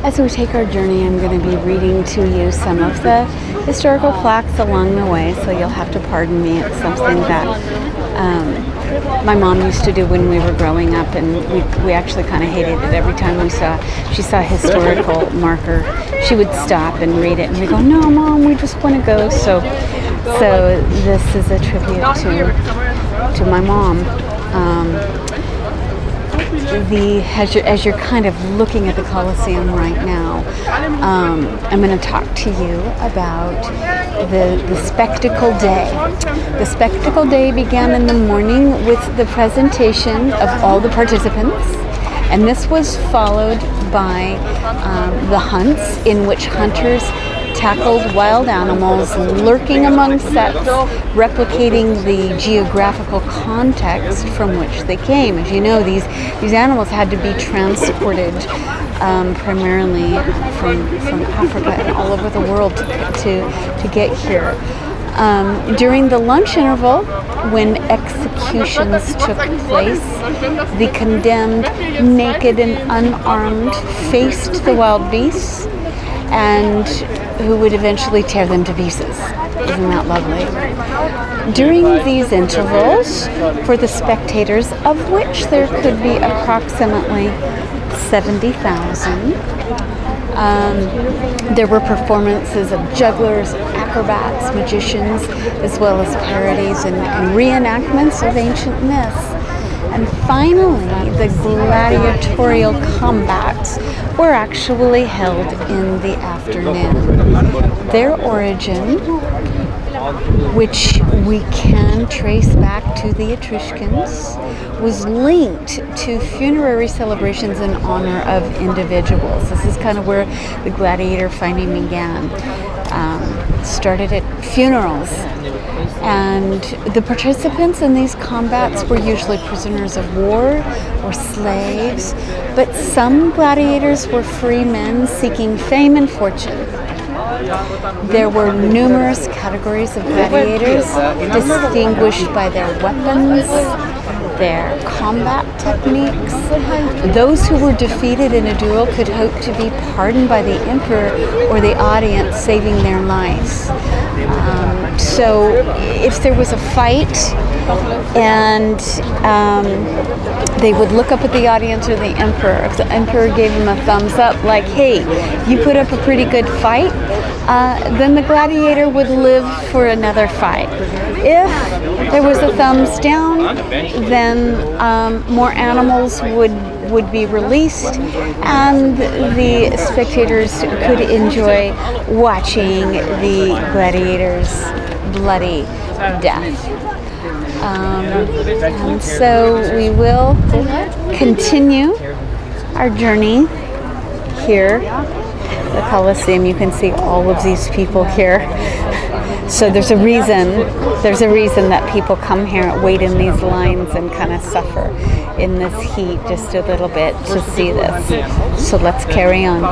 As we take our journey, I'm going to be reading to you some of the historical plaques along the way, so you'll have to pardon me. It's something that my mom used to do when we were growing up, and we actually kind of hated it. Every time she saw a historical marker, she would stop and read it, and we go, "No, Mom, we just want to go." So this is a tribute to my mom. As you're kind of looking at the Coliseum right now, I'm going to talk to you about the spectacle day. The spectacle day began in the morning with the presentation of all the participants, and this was followed by the hunts, in which hunters tackled wild animals lurking among sets, replicating the geographical context from which they came. As you know, these animals had to be transported primarily from Africa and all over the world to get here. During the lunch interval, when executions took place, the condemned, naked and unarmed, faced the wild beasts, and who would eventually tear them to pieces. Isn't that lovely? During these intervals, for the spectators, of which there could be approximately 70,000, there were performances of jugglers, acrobats, magicians, as well as parodies and reenactments of ancient myths. And finally, the gladiatorial combats were actually held in the afternoon. Their origin, which we can trace back to the Etruscans, was linked to funerary celebrations in honor of individuals. This is kind of where the gladiator fighting began. Started at funerals. And the participants in these combats were usually prisoners of war or slaves, but some gladiators were free men seeking fame and fortune. There were numerous categories of gladiators, distinguished by their weapons, their combat techniques. Those who were defeated in a duel could hope to be pardoned by the emperor or the audience, saving their lives. So if there was a fight and they would look up at the audience or the emperor, if the emperor gave them a thumbs up, like, "Hey, you put up a pretty good fight," then the gladiator would live for another fight. If there was a thumbs down, then more animals would be released, and the spectators could enjoy watching the gladiators' bloody death. And so we will continue our journey here, the Coliseum. You can see all of these people here. So there's a reason that people come here, wait in these lines, and kind of suffer in this heat just a little bit to see this. So let's carry on.